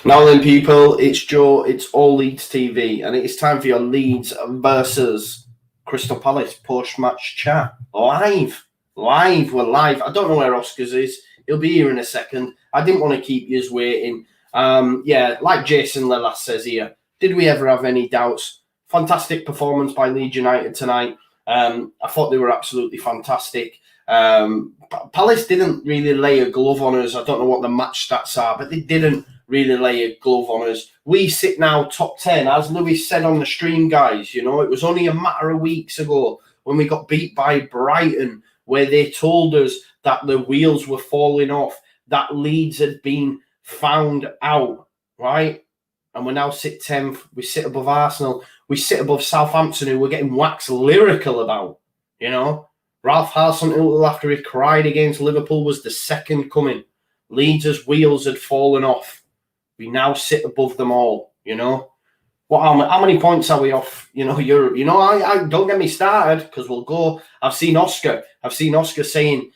Now then, people, it's Joe, it's all Leeds TV, and it's time for your Leeds versus Crystal Palace post-match chat. Live. We're live. I don't know where Oscars is. He'll be here in a second. I didn't want to keep you waiting. Like Jason Lelas says here, did we ever have any doubts? Fantastic performance by Leeds United tonight. I thought they were absolutely fantastic. Palace didn't really lay a glove on us. I don't know what the match stats are, but they didn't really lay a glove on us. We sit now top 10, as Lewis said on the stream, guys. You know, it was only a matter of weeks ago when we got beat by Brighton, where they told us that the wheels were falling off, that Leeds had been found out, right? And we now sit 10th. We sit above Arsenal. We sit above Southampton, who we're getting waxed lyrical about, you know. Ralph Hasenhüttl, after he cried against Liverpool, was the second coming. Leeds' wheels had fallen off. We now sit above them all, you know. How many points are we off, you know, Europe? You know, I don't get me started, because we'll go. I've seen Oscar saying,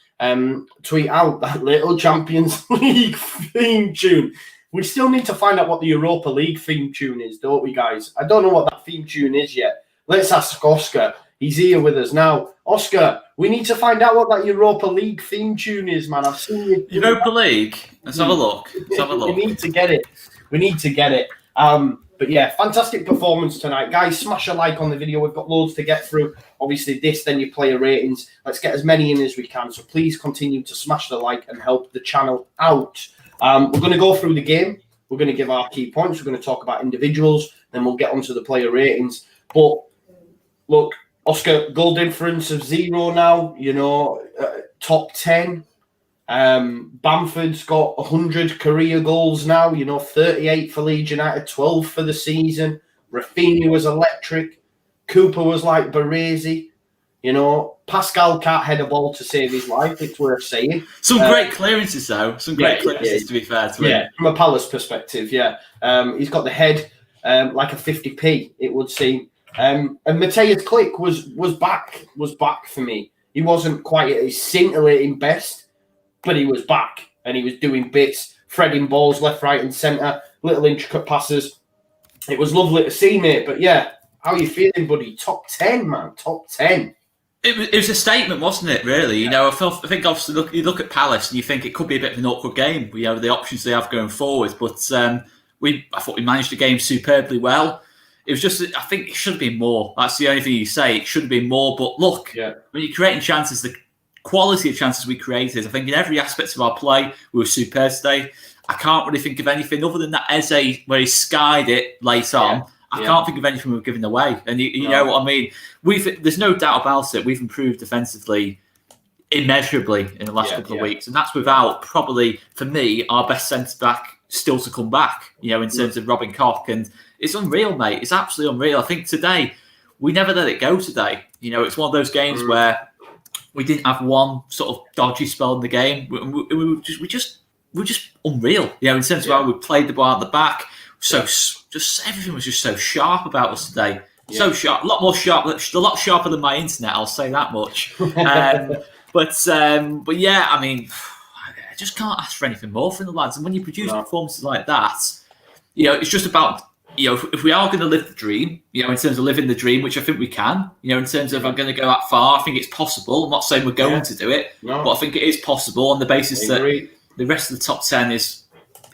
tweet out that little Champions League theme tune. We still need to find out what the Europa League theme tune is, don't we, guys? I don't know what that theme tune is yet. Let's ask Oscar. He's here with us now. Oscar, we need to find out what that Europa League theme tune is, man. I've seen you. Europa League? Let's have a look. We need to get it. But yeah, fantastic performance tonight. Guys, smash a like on the video. We've got loads to get through. Obviously, then your player ratings. Let's get as many in as we can. So please continue to smash the like and help the channel out. We're going to go through the game. We're going to give our key points. We're going to talk about individuals. Then we'll get onto the player ratings. But look, Oscar, goal difference of 0 now. You know, top 10. Bamford's got 100 career goals now. You know, 38 for Leeds United, 12 for the season. Raphinha was electric. Cooper was like Baresi. You know, Pascal can't head a ball to save his life. It's worth saying. Some great clearances, though. Some great clearances, to be fair to him. Yeah, from a Palace perspective, yeah. He's got the head like a 50p, it would seem. And Mateus Click was back for me. He wasn't quite at his scintillating best, but he was back and he was doing bits, threading balls left, right, and centre, little intricate passes. It was lovely to see, mate. But yeah, how are you feeling, buddy? Top 10, man. Top 10. It was a statement, wasn't it, really? You know, I think obviously you look at Palace and you think it could be a bit of an awkward game, you know, the options they have going forward. But I thought we managed the game superbly well. It was just, I think it should have been more. That's the only thing you say. It should have been more. But look, when you're creating chances, the quality of chances we created, I think in every aspect of our play, we were superb today. I can't really think of anything other than that Eze where he skied it late on. I can't think of anything we've given away. And you know what I mean? There's no doubt about it. We've improved defensively immeasurably in the last couple of weeks. And that's without probably, for me, our best centre-back still to come back, you know, in terms of Robin Koch. And it's unreal, mate. It's absolutely unreal. I think today, we never let it go today. You know, it's one of those games where we didn't have one sort of dodgy spell in the game. We just unreal, you know, in terms of how we played the ball at the back. So just everything was just so sharp about us today. Yeah. So sharp, a lot sharper than my internet. I'll say that much. But yeah, I mean, I just can't ask for anything more from the lads. And when you produce performances like that, you know, it's just about, you know, if we are going to live the dream, you know, in terms of living the dream, which I think we can, you know, in terms of I'm going to go that far, I think it's possible. I'm not saying we're going to do it, but I think it is possible on the basis that the rest of the top 10 is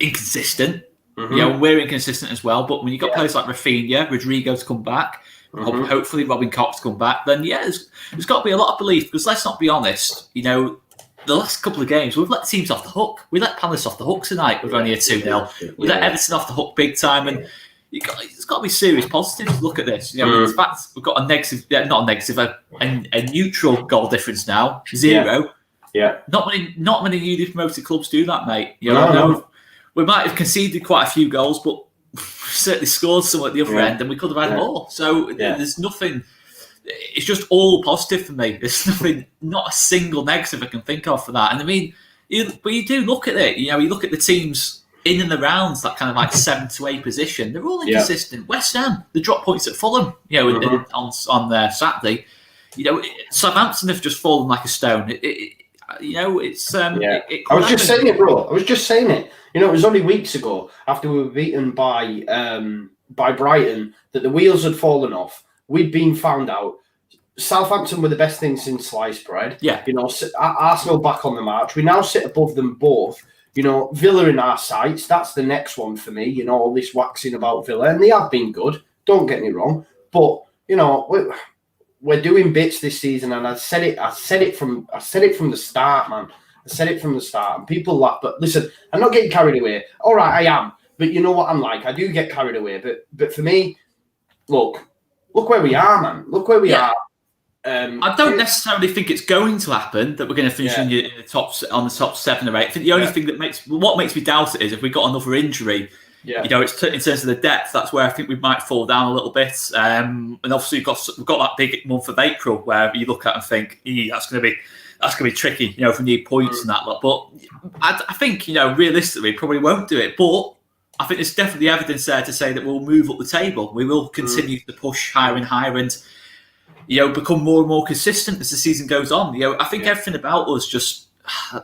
inconsistent. You know, we're inconsistent as well. But when you've got players like Raphinha, Rodrigo to come back, hopefully Robin Koch to come back, then there's got to be a lot of belief. Because let's not be honest, you know, the last couple of games, we've let teams off the hook. We let Palace off the hook tonight with only a 2-0. We let Everton off the hook big time. And it's got to be serious positives. Look at this. You know, in fact, we've got a negative, not a negative, a neutral goal difference now, 0. Yeah. Not many newly promoted clubs do that, mate. You know, we might have conceded quite a few goals, but certainly scored some at the other end, and we could have had more. So there's nothing. It's just all positive for me. There's nothing, not a single negative I can think of for that. And I mean, but you do look at it. You know, you look at the teams in and around that kind of like 7 to 8 position. They're all inconsistent. West Ham, they dropped points at Fulham. You know, on Saturday. You know, Southampton have just fallen like a stone. It's it I was just happen. saying it, bro. I was just saying it. It was only weeks ago after we were beaten by Brighton that the wheels had fallen off. We'd been found out. Southampton were the best thing since sliced bread. Yeah. Arsenal back on the march. We now sit above them both. Villa in our sights. That's the next one for me. All this waxing about Villa, and they have been good. Don't get me wrong, but we're doing bits this season, and I said it from the start, man. I said it from the start, and people laugh. But listen, I'm not getting carried away. All right, I am, but you know what I'm like. I do get carried away. But for me, look where we are, man. Look where we are. I don't necessarily think it's going to happen that we're going to finish in the top 7 or 8. I think the only thing that makes me doubt it is if we got another injury. Yeah. It's in terms of the depth. That's where I think we might fall down a little bit. And obviously we've got that big month of April where you look at and think, that's going to be tricky. If we need points and that lot. But I think realistically probably won't do it. But I think there's definitely evidence there to say that we'll move up the table. We will continue to push higher and higher and become more and more consistent as the season goes on. I think everything about us just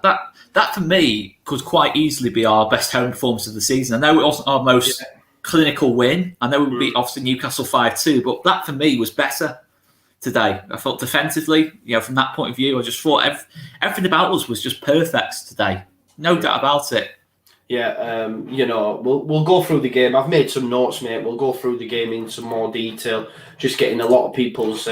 that for me could quite easily be our best home performance of the season. I know it wasn't our most clinical win. I know we beat obviously Newcastle 5-2, but that for me was better today. I felt defensively, from that point of view, I just thought everything about us was just perfect today. No doubt about it. Yeah, we'll go through the game. I've made some notes, mate. We'll go through the game in some more detail. Just getting a lot of people's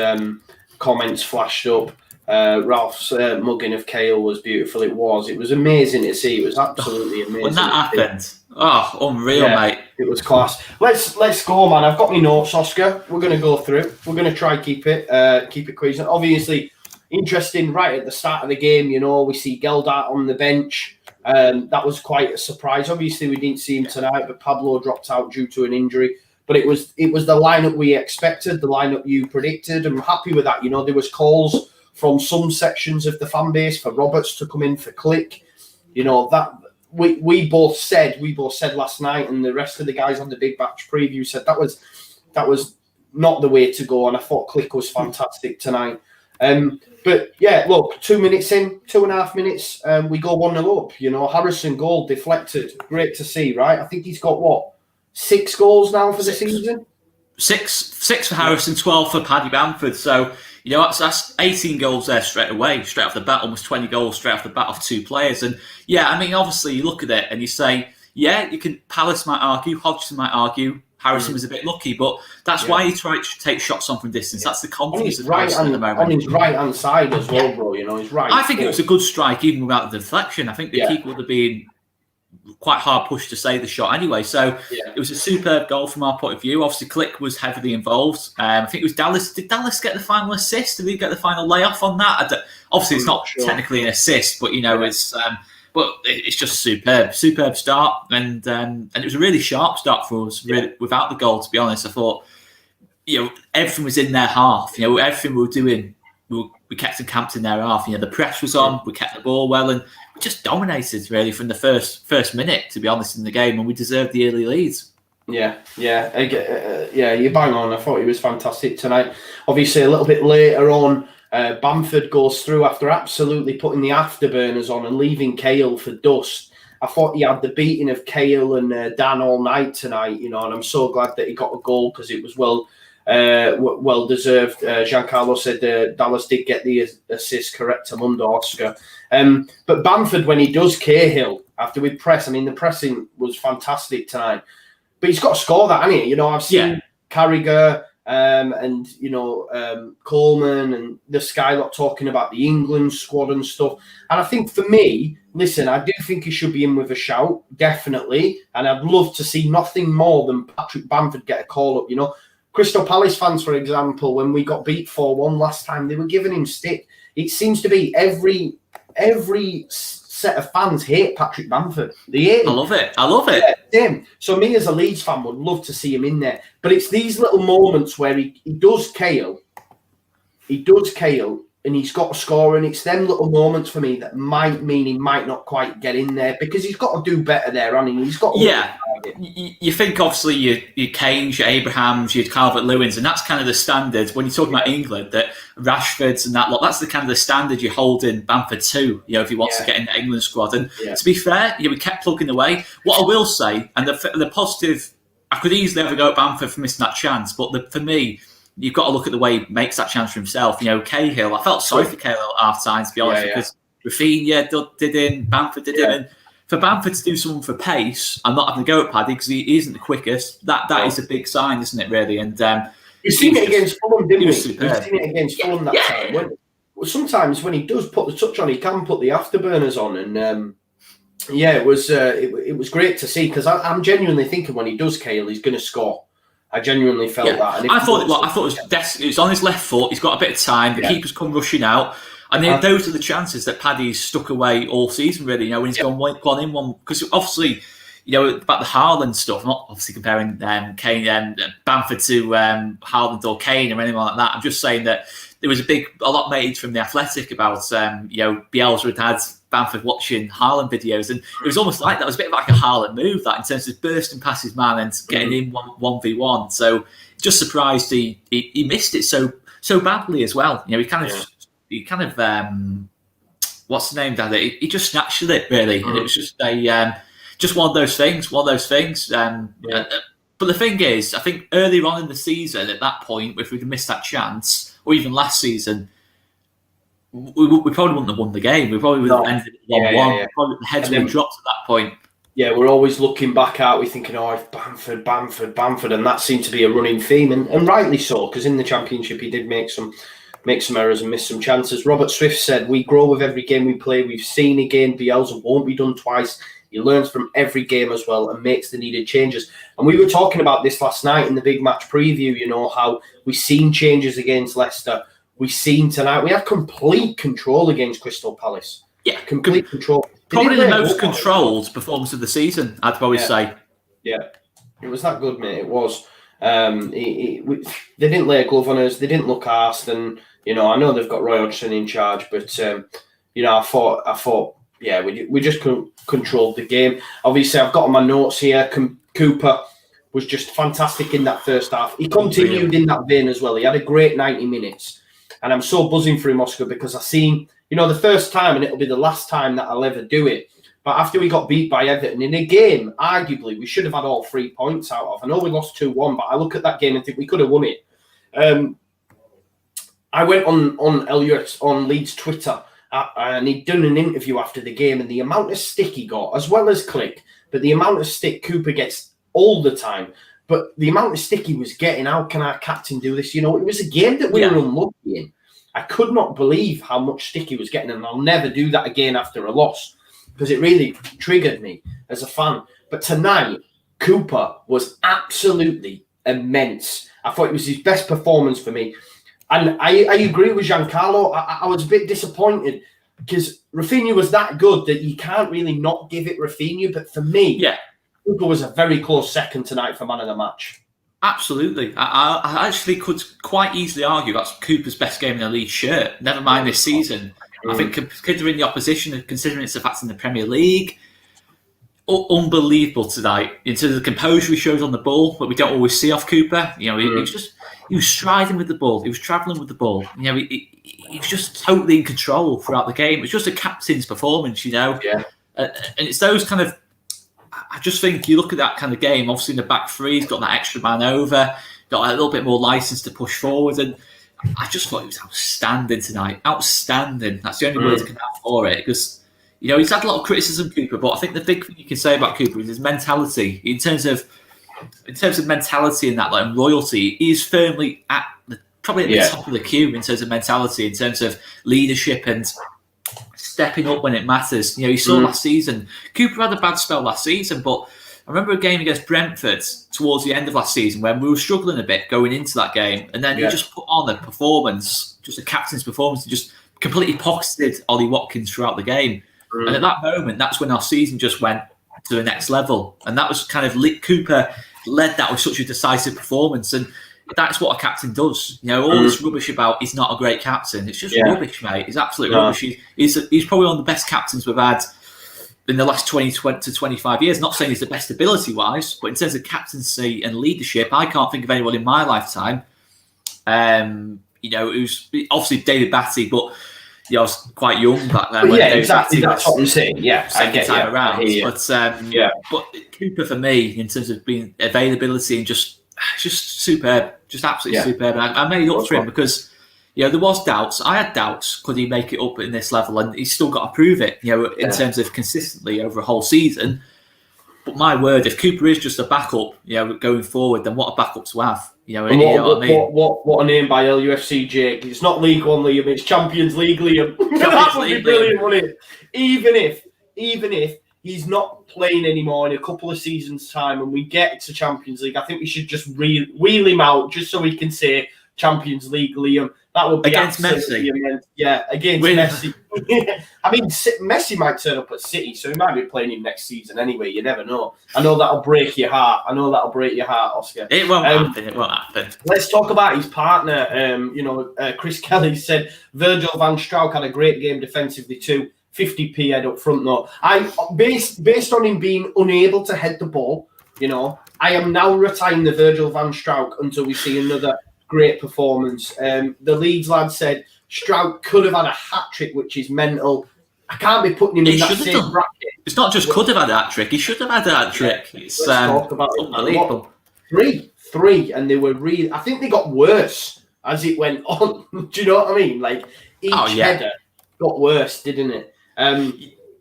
comments flashed up. Ralph's mugging of Kale was beautiful. It was amazing to see. It was absolutely amazing. When that happened, unreal, mate. It was class. Let's go, man. I've got my notes, Oscar. We're going to go through it. We're going to try keep it quick. Obviously, interesting. Right at the start of the game, we see Geldart on the bench. That was quite a surprise. Obviously, we didn't see him tonight, but Pablo dropped out due to an injury. But it was the lineup we expected, the lineup you predicted. I'm happy with that. There was calls from some sections of the fan base for Roberts to come in for Click. That we both said last night, and the rest of the guys on the Big Batch preview said that was not the way to go. And I thought Click was fantastic tonight. But yeah, look, 2 minutes in, 2.5 minutes, we go 1-0 up. Harrison goal deflected. Great to see, right? I think he's got 6 goals now for the season. Six for Harrison, 12 for Paddy Bamford. So that's 18 goals there straight off the bat. Almost 20 goals straight off the bat off 2 players. And obviously you look at it and you say, you can. Palace might argue, Hodgson might argue. Harrison was a bit lucky, but that's why he tried to take shots on from distance. That's the confidence of Harrison at the moment. On his right-hand side as well, bro. He's right. I think it was a good strike, even without the deflection. I think the keeper would have been quite hard pushed to save the shot anyway. So it was a superb goal from our point of view. Obviously, Click was heavily involved. I think it was Dallas. Did Dallas get the final assist? Did he get the final layoff on that? Obviously, it's not technically an assist, but it's... But it's just superb start, and it was a really sharp start for us. Really, without the goal, to be honest, I thought everything was in their half. Everything we were doing, we kept them camped in their half. The press was on, we kept the ball well, and we just dominated really from the first minute. To be honest, in the game, and we deserved the early leads. Yeah, you bang on. I thought he was fantastic tonight. Obviously, a little bit later on. Bamford goes through after absolutely putting the afterburners on and leaving Kale for dust. I thought he had the beating of Kale and Dan all night tonight, and I'm so glad that he got a goal because it was well deserved. Giancarlo said Dallas did get the assist, correct, Amundo Oscar. But Bamford, when he does Cahill after we press, the pressing was fantastic tonight. But he's got to score that, hasn't he? I've seen Carragher. Coleman and the Skylot talking about the England squad and stuff. And I think for me, listen, I do think he should be in with a shout, definitely. And I'd love to see nothing more than Patrick Bamford get a call up, Crystal Palace fans, for example, when we got beat 4-1 last time, they were giving him stick. It seems to be every set of fans hate Patrick Bamford. They hate him. I love it. Yeah, so me as a Leeds fan would love to see him in there. But it's these little moments where he does Kale, and he's got to score, and it's them little moments for me that might mean he might not quite get in there because he's got to do better there, hasn't he? He's got to you think obviously your Kanes, your Abrahams, your Calvert-Lewins, and that's kind of the standard when you're talking about England. That Rashfords and that lot, that's the kind of the standard you hold in Bamford too. If he wants to get in the England squad. And to be fair, we kept plugging away. What I will say, and the positive, I could easily have a go at Bamford for missing that chance, but for me, you've got to look at the way he makes that chance for himself. Cahill, I felt sorry for Cahill at half time, to be honest, because Raphinha did him, Bamford did him. And for Bamford to do something for pace, I'm not having to go at Paddy because he isn't the quickest. That is a big sign, isn't it, really? And you've seen it against Fulham, didn't we? You've seen it against Fulham that time. Sometimes when he does put the touch on, he can put the afterburners on. And it was great to see, because I'm genuinely thinking when he does Cahill, he's going to score. I genuinely felt that. And I thought it was on his left foot. He's got a bit of time. The keeper's come rushing out. And those are the chances that Paddy's stuck away all season, really. When he's gone in one, because obviously, about the Haaland stuff. I'm not obviously comparing Bamford to Haaland or Kane or anyone like that. I'm just saying that there was a lot made from the Athletic about Bielsa had Bamford watching Haaland videos, and it was almost like that. It was a bit like a Haaland move, that in terms of bursting past his man and getting in 1v1. So just surprised he missed it so badly as well. He kind of what's the name, Daddy? He just snatched at it, really, and it was just just one of those things. But the thing is, I think earlier on in the season, at that point, if we'd have missed that chance, or even last season, we probably wouldn't have won the game. We probably would have ended at 1-1. Probably the heads would have dropped at that point. Yeah, we're always looking back out. We're thinking, if Bamford, and that seemed to be a running theme, and rightly so, because in the Championship he did make some errors and miss some chances. Robert Swift said, "We grow with every game we play. We've seen again, Bielsa won't be done twice. He learns from every game as well and makes the needed changes." And we were talking about this last night in the big match preview, how we've seen changes against Leicester. We've seen tonight. We have complete control against Crystal Palace. Yeah, complete control. Probably the most controlled performance of the season, I'd probably say. Yeah, it was that good, mate. It was. They didn't lay a glove on us. They didn't look arsed. And, I know they've got Roy Hodgson in charge, but, I thought, we just controlled the game. Obviously, I've got on my notes here, Cooper was just fantastic in that first half. He continued in that vein as well. He had a great 90 minutes. And I'm so buzzing for him, Oscar, because I seen, the first time, and it'll be the last time that I'll ever do it. But after we got beat by Everton in a game, arguably, we should have had all 3 points out of. I know we lost 2-1, but I look at that game and think we could have won it. I went on Leeds Twitter, and he'd done an interview after the game, and the amount of stick he got, as well as click, but the amount of stick Cooper gets all the time, but the amount of stick he was getting, how can our captain do this? It was a game that we were unlucky in. I could not believe how much stick he was getting, and I'll never do that again after a loss, because it really triggered me as a fan. But tonight, Cooper was absolutely immense. I thought it was his best performance for me. And I agree with Giancarlo. I was a bit disappointed because Raphinha was that good that you can't really not give it Raphinha. But for me, Cooper was a very close second tonight for man of the match. Absolutely. I actually could quite easily argue that's Cooper's best game in a Leeds shirt, never mind this season. I think considering the opposition and considering it's the facts in the Premier League, unbelievable tonight in terms of the composure he shows on the ball, but we don't always see off Cooper. He was striding with the ball, he was travelling with the ball. He was just totally in control throughout the game. It was just a captain's performance, and it's those kind of. I just think you look at that kind of game. Obviously, in the back three, he's got that extra man over, got a little bit more license to push forward, and I just thought he was outstanding tonight. Outstanding. That's the only word I can have for it, because he's had a lot of criticism, Cooper, but I think the big thing you can say about Cooper is his mentality. In terms of mentality and that, and loyalty, he is firmly probably at the top of the queue in terms of mentality, in terms of leadership and stepping up when it matters. You saw last season, Cooper had a bad spell last season, but I remember a game against Brentford towards the end of last season when we were struggling a bit going into that game, and then he just put on a performance, just a captain's performance, and just completely pocketed Ollie Watkins throughout the game. And at that moment, that's when our season just went to the next level. And that was kind of Cooper led that with such a decisive performance. And that's what a captain does. All this rubbish about he's not a great captain. It's just rubbish, mate. It's absolute rubbish. He's probably one of the best captains we've had in the last 20 to 25 years. Not saying he's the best ability-wise, but in terms of captaincy and leadership, I can't think of anyone in my lifetime, who's obviously David Batty, but I was quite young back then. Yeah, exactly. That's what I'm saying. Yeah, second time around. But Cooper for me, in terms of being availability and just superb, just absolutely superb. I made it up for him because there was doubts. I had doubts. Could he make it up in this level? And he's still got to prove it. In terms of consistently over a whole season. But my word, if Cooper is just a backup, going forward, then what a backup to have. What a name by LUFC, Jake. It's not League One Liam, it's Champions League Liam. That would be brilliant, wouldn't it? Even if he's not playing anymore in a couple of seasons' time and we get to Champions League, I think we should just wheel him out just so we can say Champions League Liam. That would be against Messi. Immense. Yeah, against Messi. I mean, Messi might turn up at City, so he might be playing him next season anyway. You never know. I know that'll break your heart. Oscar. It won't happen. Let's talk about his partner. Chris Kelly said Virgil van Strijk had a great game defensively too. 50p head up front though. Based on him being unable to head the ball, I am now retiring the Virgil van Strijk until we see another great performance. The Leeds lad said Strauch could have had a hat-trick, which is mental. I can't be putting him in that same bracket. It's not just could have had a hat-trick. He should have had a hat-trick. It's talk about unbelievable. Three, and they were really... I think they got worse as it went on. Do you know what I mean? Like, each header got worse, didn't it?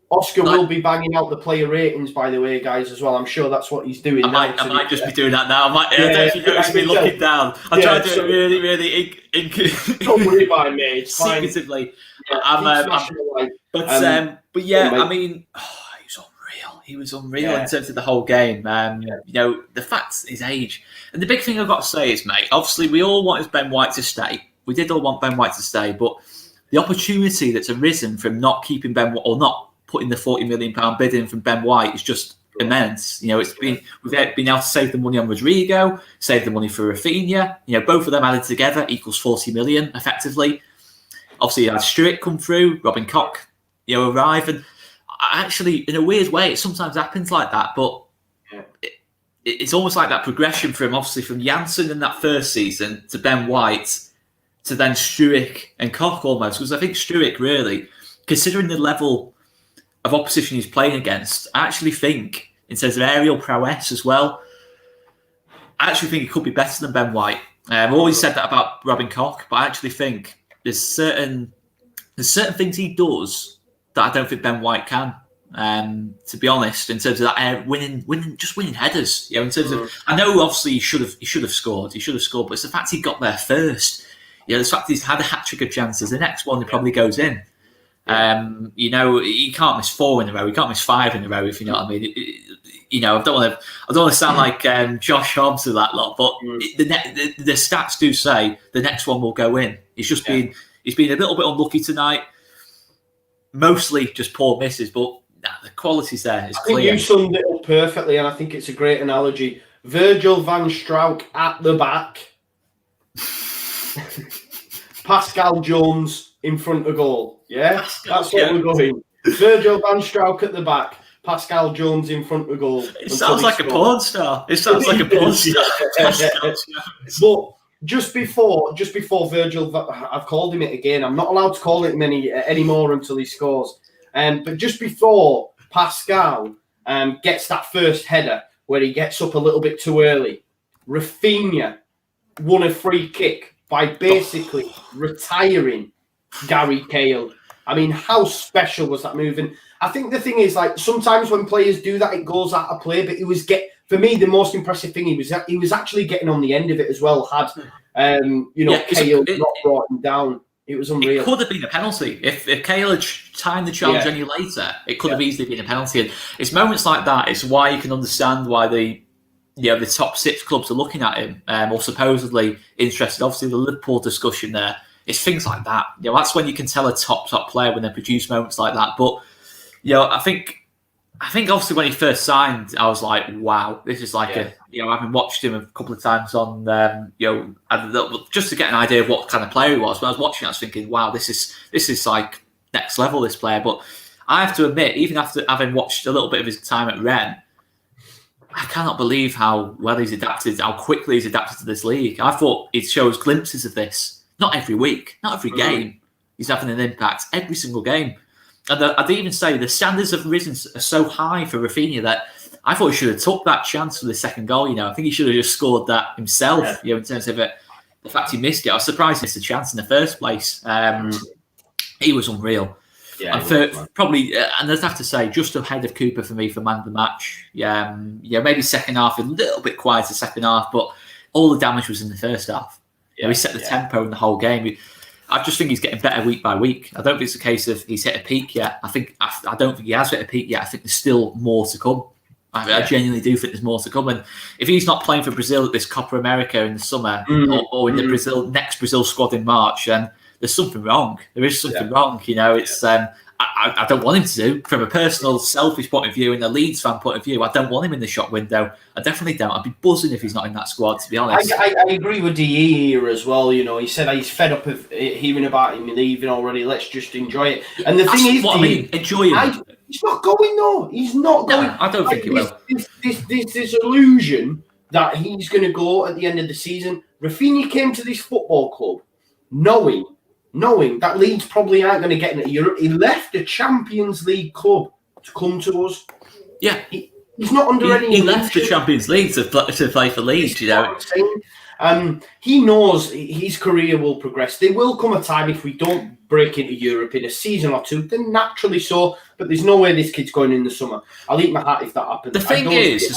Oscar will be banging out the player ratings, by the way, guys, as well. I'm sure that's what he's doing. I might just be doing that now. I don't know if you noticed me looking down. I try to do it really, really... Don't worry about me. It's fine. Secretively. He was unreal in terms of the whole game. The fact his age. And the big thing I've got to say is, mate, obviously we all wanted Ben White to stay. We did all want Ben White to stay, but the opportunity that's arisen from not keeping Ben White or not putting the £40 million bid in from Ben White is just immense. We've been able to save the money on Rodrigo, save the money for Raphinha. Both of them added together equals 40 million effectively. Obviously, you had Stewart come through, Robin Koch, arrive, and actually, in a weird way, it sometimes happens like that. But it's almost like that progression from Janssen in that first season to Ben White to then Stewart and Koch almost. Because I think Stewart really, considering the level of opposition he's playing against, I actually think, in terms of aerial prowess as well, I actually think he could be better than Ben White. I've always said that about Robin Koch, but I actually think there's certain things he does that I don't think Ben White can. To be honest, in terms of that winning headers. In terms of, I know obviously he should have scored, but it's the fact he got there first. The fact he's had a hat trick of chances. The next one, he probably goes in. He can't miss 4 in a row. He can't miss 5 in a row, if you know what I mean. I don't want to sound like Josh Hobbs or that lot, but the stats do say the next one will go in. He's been a little bit unlucky tonight, mostly just poor misses, but the quality's there. It's clear. I think you summed it up perfectly, and I think it's a great analogy. Virgil van Strijk at the back, Pascal Jones in front of goal. Yeah, that's what we're going. Virgil van Strijk at the back, Pascal Jones in front of goal. It sounds like a porn star. But just before Virgil, I've called him it again. I'm not allowed to call him anymore until he scores. But just before Pascal gets that first header where he gets up a little bit too early, Raphinha won a free kick by basically retiring Gary Cahill. I mean, how special was that move? And I think the thing is, like, sometimes when players do that, it goes out of play. But for me, the most impressive thing, he was actually getting on the end of it as well. Had Cahill not brought him down, it was unreal. It could have been a penalty if Cahill had timed the challenge any later. It could have easily been a penalty. And it's moments like that. It's why you can understand why the top 6 clubs are looking at him or supposedly interested. Obviously, the Liverpool discussion there. It's things like that. That's when you can tell a top player when they produce moments like that. But I think obviously when he first signed, I was like, wow, this is like having watched him a couple of times on just to get an idea of what kind of player he was. When I was watching, I was thinking, wow, this is like next level, this player. But I have to admit, even after having watched a little bit of his time at Rennes, I cannot believe how well he's adapted, how quickly he's adapted to this league. I thought it shows glimpses of this. Not every week, not every game. He's having an impact every single game. And I'd even say the standards have risen are so high for Raphinha that I thought he should have took that chance for the second goal. I think he should have just scored that himself. In terms of the fact he missed it. I was surprised he missed a chance in the first place. He was unreal. Yeah, and probably, and I'd have to say, just ahead of Cooper for me for man of the match. Maybe second half, a little bit quieter second half, but all the damage was in the first half. He set the tempo in the whole game. I just think he's getting better week by week. I don't think it's a case of he's hit a peak yet. I don't think he has hit a peak yet. I think there's still more to come. I genuinely do think there's more to come. And if he's not playing for Brazil at this Copa America in the summer or in the next Brazil squad in March, then there's something wrong. There is something wrong. It's I don't want him to do. From a personal, selfish point of view and a Leeds fan point of view, I don't want him in the shop window. I definitely don't. I'd be buzzing if he's not in that squad, to be honest. I agree with DE here as well. He said he's fed up of hearing about him leaving already. Let's just enjoy it. And the thing is, what I mean, enjoy him. He's not going though. He's not going. No, I don't think he will. This illusion that he's going to go at the end of the season. Raphinha came to this football club knowing that Leeds probably aren't going to get into Europe. He left a Champions League club to come to us. Yeah. He's not under any... He left the Champions League to play for Leeds, He knows his career will progress. There will come a time if we don't break into Europe in a season or two, then naturally so, but there's no way this kid's going in the summer. I'll eat my hat if that happens. The thing is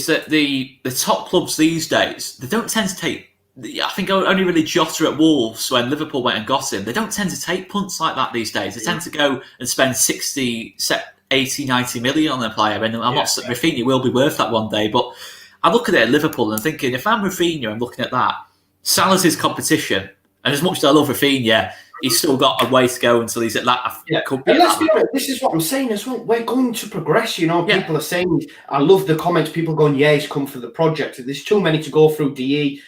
that the top clubs these days, they don't tend to take... I think only really Jota at Wolves when Liverpool went and got him. They don't tend to take punts like that these days. They tend to go and spend 60, 80, 90 million on a player. And Raphinha will be worth that one day. But I look at it at Liverpool and thinking, if I'm Raphinha, I'm looking at that. Salah's his competition. And as much as I love Raphinha, he's still got a way to go until he's at that. And let's be honest, this is what I'm saying as well. We're going to progress. People are saying, I love the comments. People going, he's come for the project. There's too many to go through. DE,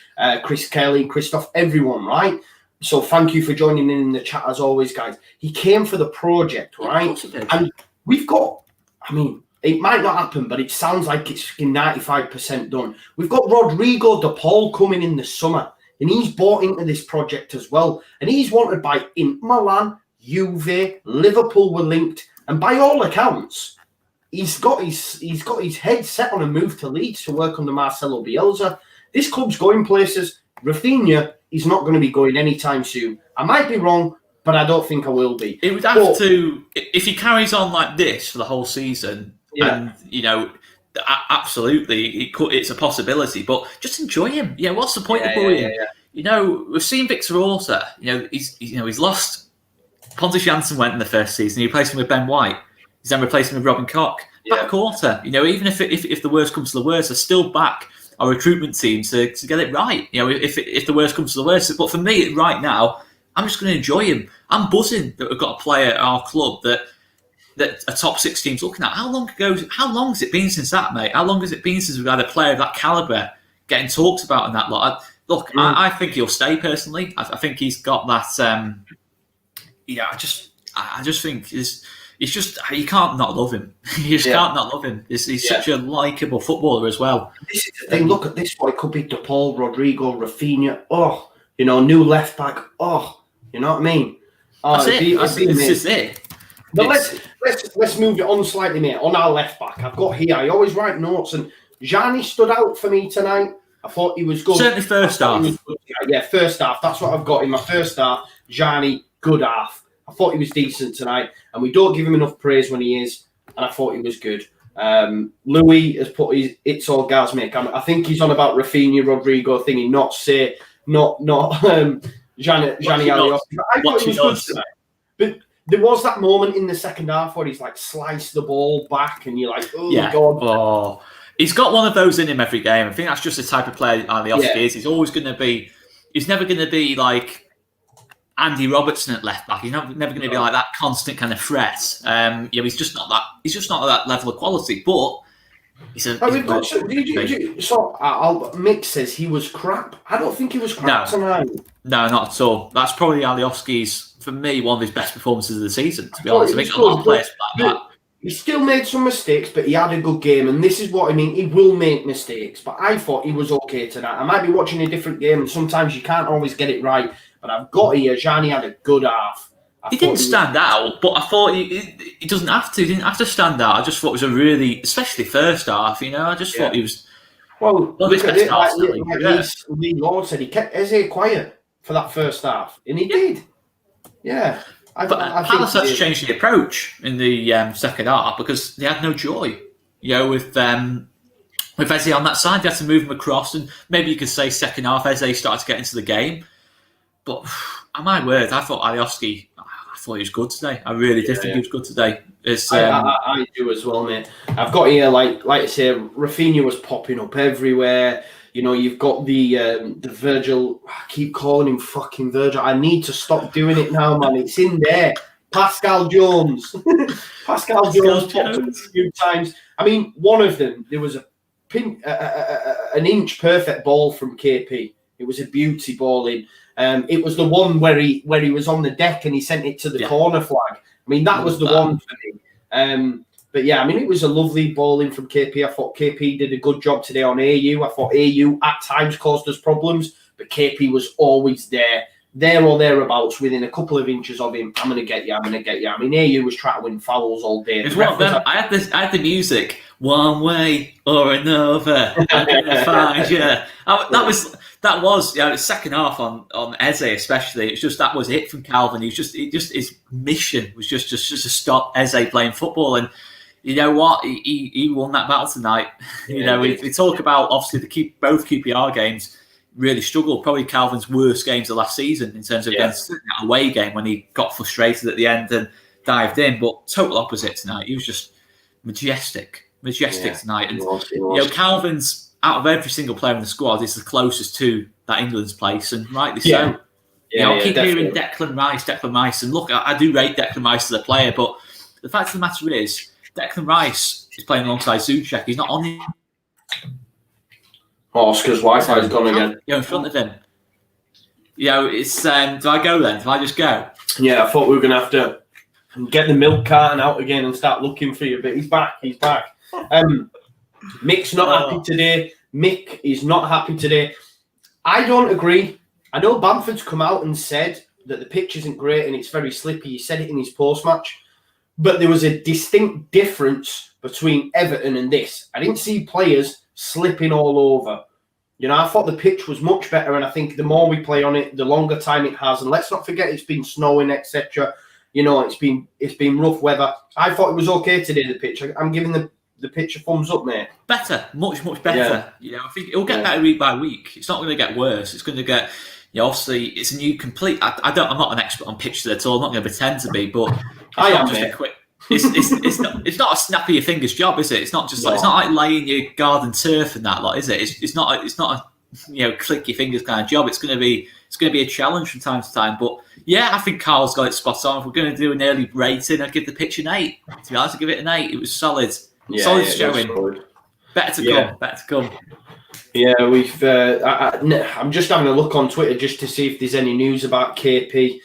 Chris Kelly, Christoph, everyone, right? So thank you for joining in the chat as always, guys. He came for the project, right? And we've got, it might not happen, but it sounds like it's 95% done. We've got Rodrigo de Paul coming in the summer. And he's bought into this project as well. And he's wanted by Inter Milan, Juve, Liverpool were linked. And by all accounts, he's got his head set on a move to Leeds to work under Marcelo Bielsa. This club's going places. Raphinha is not going to be going anytime soon. I might be wrong, but I don't think I will be. It would have to, if he carries on like this for the whole season, and absolutely, it's a possibility, but just enjoy him. What's the point of bullying? We've seen Victor Orta. He's lost. Pontus Jansson went in the first season. He replaced him with Ben White. He's then replaced him with Robin Koch. Back Orta. Even if the worst comes to the worst, they're still back our recruitment team to get it right. If the worst comes to the worst. But for me, right now, I'm just going to enjoy him. I'm buzzing that we've got a player at our club that a top 6 team's looking at. How long has it been since that, mate? How long has it been since we've had a player of that calibre getting talked about in that lot? I think he'll stay personally. I think he's got that. I just think it's just you can't not love him. You just can't not love him. He's such a likeable footballer as well. This is the thing. Look at this. It could be De Paul, Rodrigo, Raphinha. New left back. You know what I mean? That's it. This is it. But let's move it on slightly, mate. On our left back, I've got here. I always write notes, and Gianni stood out for me tonight. I thought he was good. Certainly first half. First half. That's what I've got in my first half. Gianni, good half. I thought he was decent tonight, and we don't give him enough praise when he is, and I thought he was good. Louis has put his "it's orgasmic." I think he's on about Raphinha, Rodrigo thingy, not Gianni Alioski. I thought he was good tonight. But there was that moment in the second half where he's like sliced the ball back, and you're like, God. Oh, he's got one of those in him every game. I think that's just the type of player Alioski is. He's always going to be. He's never going to be like Andy Robertson at left back. He's never going to be like that constant kind of threat. He's just not that. He's just not at that level of quality. But he's a. Mick says he was crap. I don't think he was crap tonight. No, not at all. That's probably Alioski's for me, one of his best performances of the season, to be honest. I think a good, lot of players like that. He still made some mistakes, but he had a good game. And this is what I mean. He will make mistakes, but I thought he was okay tonight. I might be watching a different game, and sometimes you can't always get it right. But I've got here, Gianni had a good half. He didn't stand out, but I thought he doesn't have to. He didn't have to stand out. I just thought it was a really, especially first half, I just thought he was... Well, look at it, like Lee Lord said, he kept Eze quiet for that first half. And he did. Yeah. I Palace had to change the approach in the second half because they had no joy. With Eze on that side, they had to move him across, and maybe you could say second half Eze started to get into the game. But my word, I thought Alioski, I thought he was good today. I really did think he was good today. I do as well, mate. I've got here, like I say, Raphinha was popping up everywhere. You've got the Virgil. I keep calling him fucking Virgil. I need to stop doing it now, man. It's in there. Pascal Jones. Pascal Jones popped up a few times. I mean, one of them, there was an inch perfect ball from KP. It was a beauty ball in. It was the one where he was on the deck and he sent it to the corner flag. I mean, that was the one for me. But yeah, I mean, it was a lovely ball in from KP. I thought KP did a good job today on AU. I thought AU at times caused us problems, but KP was always there or thereabouts, within a couple of inches of him. I'm going to get you. I mean, AU was trying to win fouls all day. It's one of them. I had the music, one way or another. I'm going to find you. That was the second half on Eze especially. It's just that was it from Calvin. His mission was just to stop Eze playing football, and you know what? He won that battle tonight. We talk about obviously both QPR games really struggled. Probably Calvin's worst games of last season in terms of against that away game when he got frustrated at the end and dived in. But total opposite tonight. He was just majestic tonight. And Calvin's, out of every single player in the squad, is the closest to that England's place, and rightly so. I keep hearing Declan Rice, and look, I do rate Declan Rice as a player, but the fact of the matter is, Declan Rice is playing alongside Zuchek. He's not on him. Oscar's Wi-Fi's gone again. In front of him. It's do I go then? Do I just go? Yeah, I thought we were going to have to get the milk carton out again and start looking for you, but he's back. Mick's not happy today. Mick is not happy today. I don't agree. I know Bamford's come out and said that the pitch isn't great and it's very slippy. He said it in his post-match. But there was a distinct difference between Everton and this. I didn't see players slipping all over. I thought the pitch was much better, and I think the more we play on it, the longer time it has. And let's not forget it's been snowing, etc. It's been rough weather. I thought it was okay today, the pitch. I'm giving the pitch a thumbs up, mate. Better, much better. I think it'll get better week by week. It's not going to get worse. It's going to get. Obviously, it's a new complete. I'm not an expert on pitches at all. I'm not going to pretend to be, but I am. Just a quick. It's not a snap of your fingers job, is it? It's not just it's not like laying your garden turf and that lot, is it? It's not a click your fingers kind of job. It's going to be a challenge from time to time. But yeah, I think Carl's got it spot on. If we're going to do an early rating, I'd give the pitch an 8. To be honest, I'd give it an 8. It was solid. Solid showing. Better to come. Yeah, we've. I'm just having a look on Twitter just to see if there's any news about KP.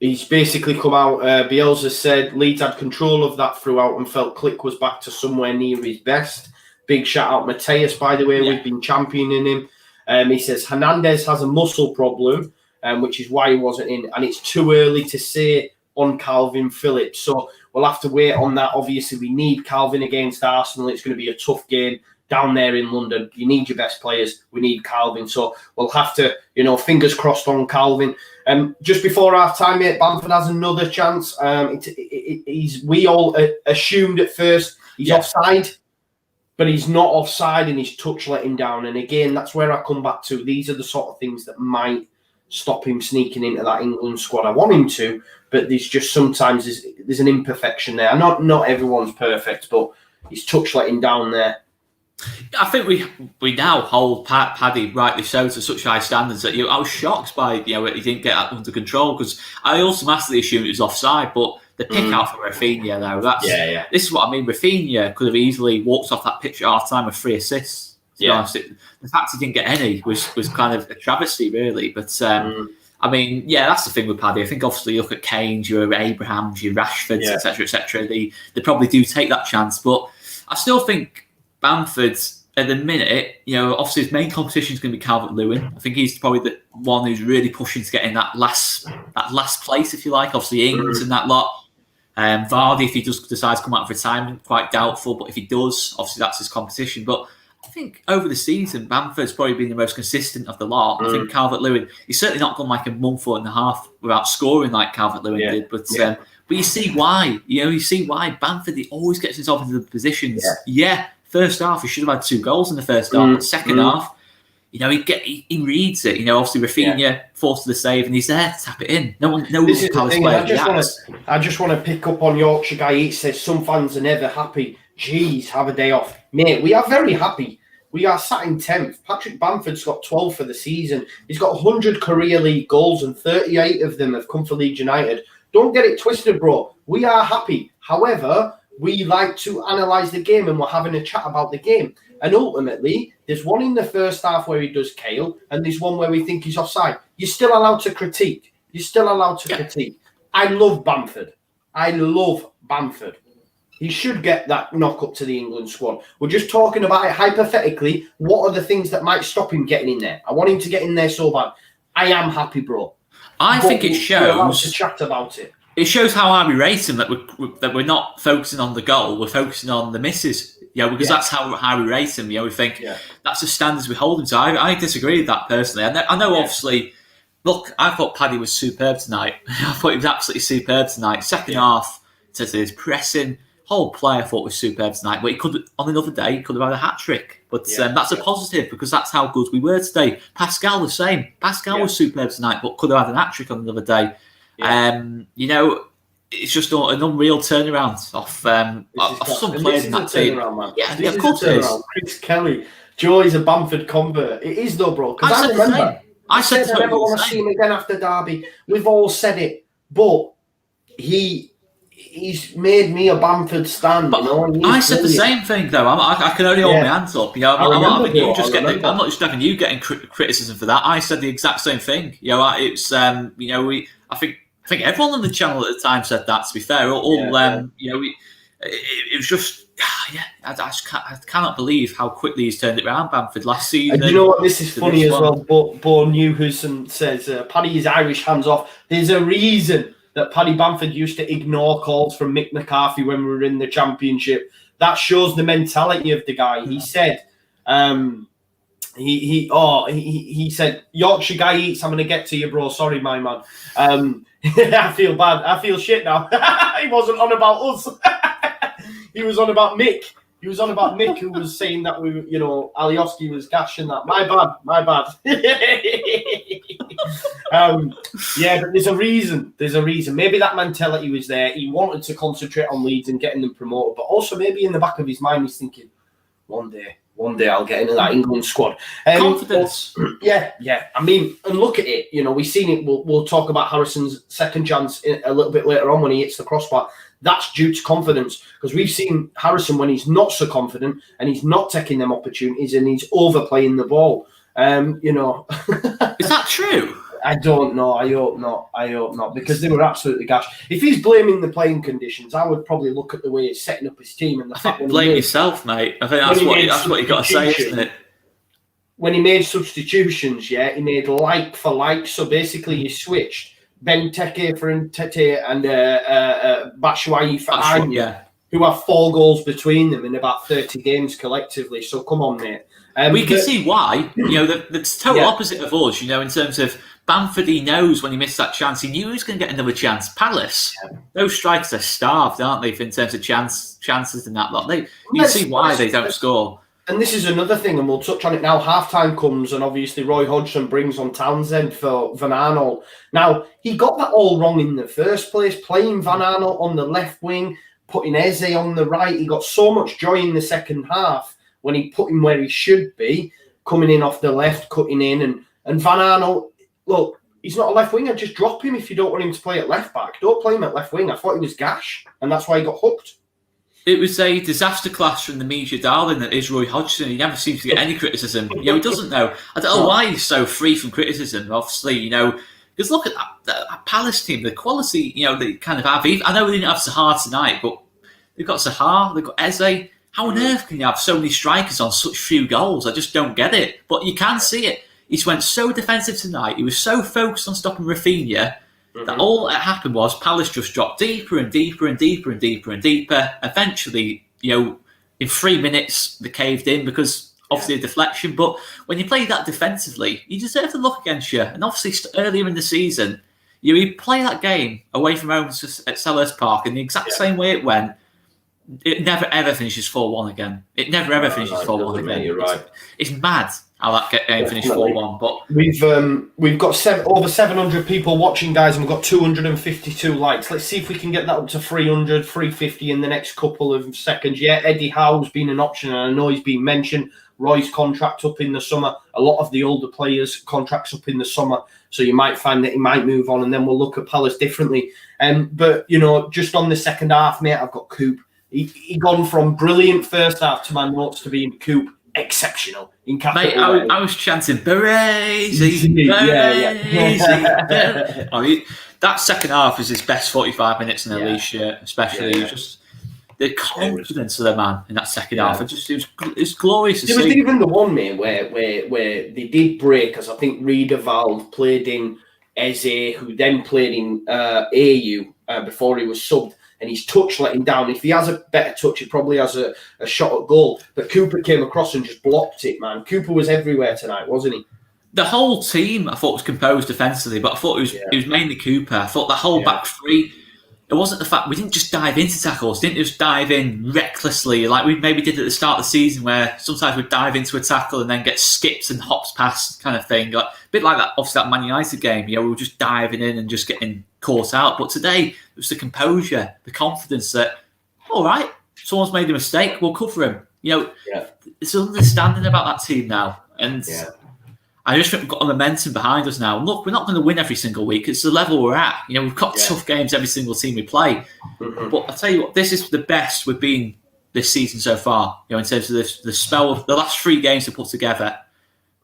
He's basically come out. Bielsa said Leeds had control of that throughout and felt Click was back to somewhere near his best. Big shout out Mateus, by the way. We've been championing him. He says Hernandez has a muscle problem, which is why he wasn't in, and it's too early to say on Calvin Phillips. So we'll have to wait on that. Obviously, we need Calvin against Arsenal. It's going to be a tough game down there in London. You need your best players. We need Calvin. So we'll have to, fingers crossed on Calvin. Just before half-time, mate, Bamford has another chance. We all assumed at first he's offside, but he's not offside and his touch let him down. And again, that's where I come back to. These are the sort of things that might stop him sneaking into that England squad. I want him to, but there's just sometimes there's an imperfection there. Not everyone's perfect, but his touch let him down there. I think we now hold Paddy, rightly so, to such high standards that I was shocked by he didn't get that under control, because I automatically assumed it was offside. But the pick out for Raphinha, though, this is what I mean. Raphinha could have easily walked off that pitch at half time with 3 assists. The fact he didn't get any was kind of a travesty, really. But I mean, yeah, that's the thing with Paddy. I think obviously you look at Kane's, your Abrahams, your Rashfords, etc., etc. They probably do take that chance, but I still think Bamford at the minute, obviously his main competition is going to be Calvert-Lewin. I think he's probably the one who's really pushing to get in that last place, if you like. Obviously Ings and that lot. Vardy, if he does decide to come out of retirement, quite doubtful. But if he does, obviously that's his competition. But I think over the season, Bamford's probably been the most consistent of the lot. I think Calvert-Lewin, he's certainly not gone like a month and a half without scoring like Calvert-Lewin did. But you see why. You see why Bamford, he always gets himself into the positions. First half, he should have had 2 goals in the first half. But second half, he reads it. Obviously Raphinha forced the save, and he's there to tap it in. No one Palace player. I just want to pick up on Yorkshire guy. He says some fans are never happy. Jeez, have a day off, mate. We are very happy. We are sat in 10th. Patrick Bamford's got 12 for the season. He's got 100 career league goals, and 38 of them have come for Leeds United. Don't get it twisted, bro. We are happy. However, we like to analyse the game, and we're having a chat about the game. And ultimately, there's one in the first half where he does Kale, and there's one where we think he's offside. You're still allowed to critique. Critique. I love Bamford. He should get that knock up to the England squad. We're just talking about it hypothetically. What are the things that might stop him getting in there? I want him to get in there so bad. I am happy, bro. I think it shows. We're allowed to chat about it. It shows how high we rate him, that we're not focusing on the goal, we're focusing on the misses. Because that's how high we rate him. We think that's the standards we hold him to. I disagree with that personally. I know obviously, look, I thought Paddy was superb tonight. I thought he was absolutely superb tonight. Second half, to his pressing, whole play I thought was superb tonight. But he could, on another day, he could have had a hat-trick. But that's a positive, because that's how good we were today. Pascal the same. Pascal was superb tonight, but could have had an hat-trick on another day. It's just an unreal turnaround of some players in that team. Of course it is. Chris Kelly, Joey's a Bamford convert. It is though, bro. Because I remember. I said I never want to see him again after Derby. We've all said it, but he's made me a Bamford stan. I said the same thing though. I can only hold my hands up. I'm not just having you getting criticism for that. I said the exact same thing. I think everyone on the channel at the time said that, to be fair. It was just, I cannot believe how quickly he's turned it around, Bamford, last season. And you know what, this is funny as well. Bo Newhusen says, Paddy is Irish, hands off. There's a reason that Paddy Bamford used to ignore calls from Mick McCarthy when we were in the Championship. That shows the mentality of the guy. He said, he said, Yorkshire guy eats, I'm going to get to you, bro. Sorry, my man. I feel bad. I feel shit now. He wasn't on about us. He was on about Mick. Who was saying that Alioski was gashing that. My bad. But there's a reason. Maybe that mentality was there. He wanted to concentrate on Leeds and getting them promoted, but also maybe in the back of his mind he's thinking, one day I'll get into that England squad. Confidence. Yeah. I mean, and look at it. We've seen it. We'll talk about Harrison's second chance a little bit later on when he hits the crossbar. That's due to confidence, because we've seen Harrison when he's not so confident and he's not taking them opportunities and he's overplaying the ball. Is that true? I don't know. I hope not, because they were absolutely gash. If he's blaming the playing conditions, I would probably look at the way he's setting up his team and the fact blame yourself, mate. I think that's what you got to say, isn't it? When he made substitutions, he made like for like. So basically, he switched Benteke for Ntete and Batshuayi for Anya, who have 4 goals between them in about 30 games collectively. So come on, mate. We can see why. The total opposite of us. In terms of Bamford, he knows when he missed that chance, he knew he was going to get another chance. Palace, those strikers are starved, aren't they, in terms of chances and that lot. You can see why they don't score. And this is another thing, and we'll touch on it now. Half-time comes, and obviously Roy Hodgson brings on Townsend for Van Arnold. Now, he got that all wrong in the first place, playing Van Arnold on the left wing, putting Eze on the right. He got so much joy in the second half when he put him where he should be, coming in off the left, cutting in. And Van Arnold, look, he's not a left winger. Just drop him if you don't want him to play at left back. Don't play him at left wing. I thought he was gash, and that's why he got hooked. It was a disaster class from the media darling that is Roy Hodgson. He never seems to get any criticism. He doesn't know. I don't know why he's so free from criticism. Obviously, Because look at that Palace team, the quality, they kind of have. I know they didn't have Zaha tonight, but they've got Zaha, they've got Eze. How on earth can you have so many strikers on such few goals? I just don't get it. But you can see it. He just went so defensive tonight. He was so focused on stopping Raphinha that all that happened was Palace just dropped deeper and deeper and deeper and deeper and deeper. Eventually, in 3 minutes, they caved in because obviously a deflection. But when you play that defensively, you deserve to look against you. And obviously, earlier in the season, you play that game away from home at Selhurst Park in the exact same way it went. It never ever finishes 4-1 again. It never ever finishes 4-1 again. You're right. It's mad how that game finished 4-1. But we've got over 700 people watching, guys, and we've got 252 likes. Let's see if we can get that up to 300, 350 in the next couple of seconds. Yeah, Eddie Howe's been an option, and I know he's been mentioned. Roy's contract up in the summer. A lot of the older players' contracts up in the summer, so you might find that he might move on, and then we'll look at Palace differently. But just on the second half, mate, I've got Coop. He gone from brilliant first half to my notes to being Coop exceptional in capital. Mate, I was chanting Baresi, Baresi. I mean, that second half was his best 45 minutes in the league shirt, especially. Just the confidence of the man in that second half. It was glorious to see. There was even the one, mate, where they did break, as I think Riederwald played in Eze, who then played in AU before he was subbed. And his touch let him down. If he has a better touch, he probably has a shot at goal. But Cooper came across and just blocked it, man. Cooper was everywhere tonight, wasn't he? The whole team, I thought, was composed defensively, but I thought it was mainly Cooper. I thought the whole back three, it wasn't the fact we didn't just dive into tackles, didn't just dive in recklessly like we maybe did at the start of the season, where sometimes we'd dive into a tackle and then get skips and hops past kind of thing. Like, a bit like that, obviously, that Man United game. We were just diving in and just getting caught out. But today, it was the composure, the confidence that, all right, someone's made a mistake, we'll cover him. It's an understanding about that team now. And I just think we've got a momentum behind us now. And look, we're not going to win every single week. It's the level we're at. We've got tough games every single team we play. But I'll tell you what, this is the best we've been this season so far. In terms of the spell of the last 3 games we put together.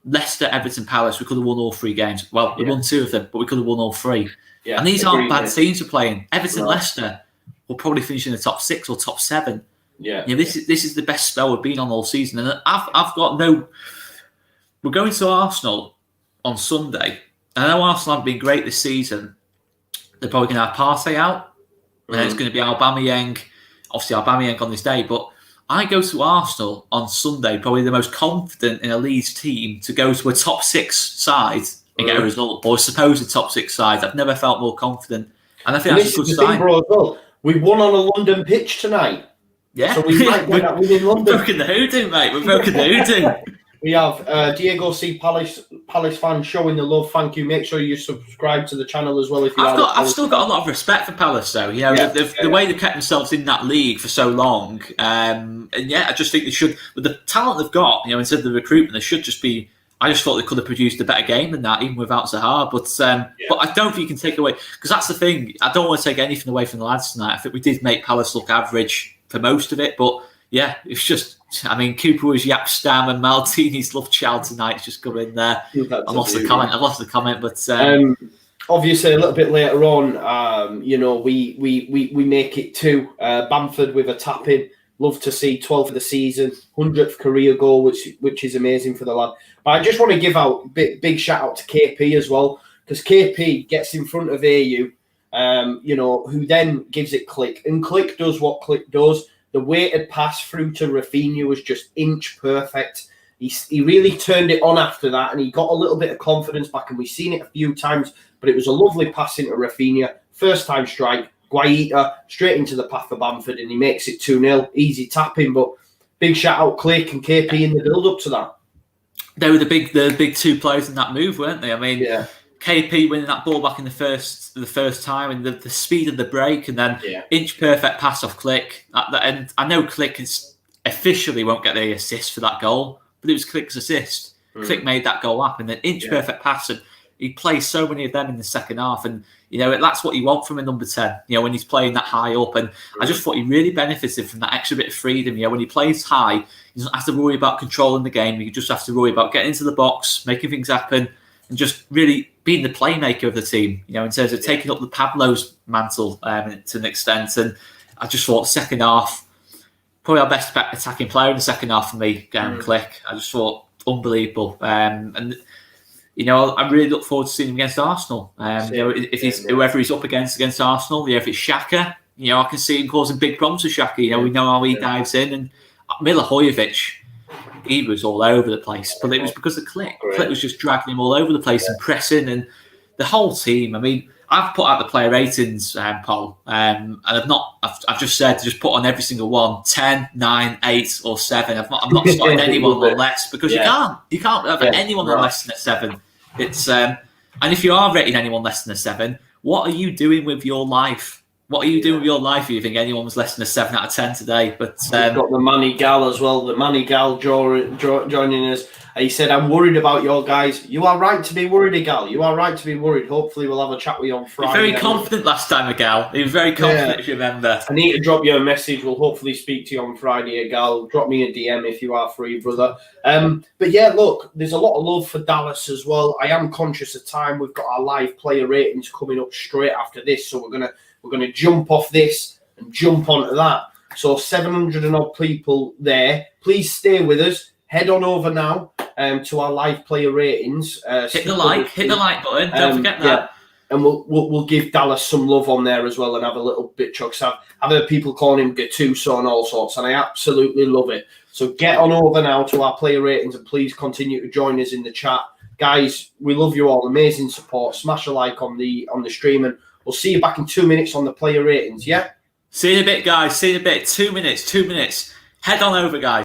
Leicester, Everton, Palace, we could have won all 3 games. Well, we won 2 of them, but we could have won all 3. Yeah, and these aren't bad teams we're playing. Everton, Leicester will probably finish in the top 6 or top 7. This is the best spell we've been on all season. And I've got no... We're going to Arsenal on Sunday. I know Arsenal haven't been great this season. They're probably going to have Partey out. And then it's going to be Aubameyang. Obviously, Aubameyang on this day. But I go to Arsenal on Sunday, probably the most confident in a Leeds team to go to a top 6 side and get a result, or a supposed top 6 side. I've never felt more confident. And I think that's a good sign. Bro, as well. We won on a London pitch tonight. Yeah. So we might get that win in London. We're broken the hoodoo, mate. We're broken the hoodoo. We have Diego C. Palace fans showing the love. Thank you. Make sure you subscribe to the channel as well. If you I've still got a lot of respect for Palace, though. The way they've kept themselves in that league for so long. And I just think they should, with the talent they've got, instead of the recruitment, they should just be. I just thought they could have produced a better game than that, even without Zaha. But I don't think you can take away, because that's the thing. I don't want to take anything away from the lads tonight. I think we did make Palace look average for most of it, but it's just. I mean, Cooper was Yap Stam and Maldini's love child tonight. Just come in there. I lost the comment, but obviously a little bit later on, we make it to Bamford with a tap in. Love to see 12th of the season, 100th career goal, which is amazing for the lad. But I just want to give out big shout out to KP as well, because KP gets in front of AU, who then gives it Click, and Click does what Click does. The weighted pass through to Raphinha was just inch perfect. He really turned it on after that, and he got a little bit of confidence back, and we've seen it a few times, but it was a lovely pass into Raphinha. First time strike, Guaita straight into the path of Bamford, and he makes it 2-0. Easy tapping, but big shout out Click and KP in the build up to that. They were the big 2 players in that move, weren't they? I mean, KP winning that ball back in the first time, and the speed of the break, and then inch perfect pass off Click. And I know Click officially won't get the assist for that goal, but it was Click's assist. Click made that goal happen, and then inch perfect pass, and he plays so many of them in the second half, and that's what you want from a number 10. When he's playing that high up, and I just thought he really benefited from that extra bit of freedom. When he plays high, he doesn't have to worry about controlling the game. He just has to worry about getting into the box, making things happen. and just really being the playmaker of the team, you know, in terms of taking up the Pablo's mantle to an extent. And I just thought second half, probably our best attacking player in the second half for me, Click. I just thought unbelievable. And you know, I really look forward to seeing him against Arsenal. You know, if he's whoever he's up against Arsenal, if it's Xhaka, you know, I can see him causing big problems with Xhaka. You know, we know how he dives in, and Milivojevic, he was all over the place, but it was because of Click. Click was just dragging him all over the place and pressing, and the whole team. I mean, I've put out the player ratings poll, and I've just said to just put on every single one 10, 9, 8, or 7. I'm not starting anyone on less, because you can't have anyone on less than a 7. It's and if you are rating anyone less than a 7, what are you doing with your life? What are you doing with your life if you think anyone was less than a 7 out of 10 today? But we've got the Manny Gal as well. The Manny Gal joining us. He said, "I'm worried about your guys." You are right to be worried, Gal. You are right to be worried. Hopefully, we'll have a chat with you on Friday. You're very confident last time, Gal. He was very confident, if you remember. I need to drop you a message. We'll hopefully speak to you on Friday, Gal. Drop me a DM if you are free, brother. But yeah, look, there's a lot of love for Dallas as well. I am conscious of time. We've got our live player ratings coming up straight after this, so we're gonna jump off this and jump onto that. So 700 and odd people there. Please stay with us. Head on over now to our live player ratings. Hit the like button. Don't forget that. Yeah. And we'll give Dallas some love on there as well, and have a little bit chucks. I've heard people calling him Gattuso and all sorts, and I absolutely love it. So get on over now to our player ratings, and please continue to join us in the chat, guys. We love you all. Amazing support. Smash a like on the stream, and we'll see you back in 2 minutes on the player ratings. Yeah. See you in a bit, guys. See you in a bit. 2 minutes. Head on over, guys.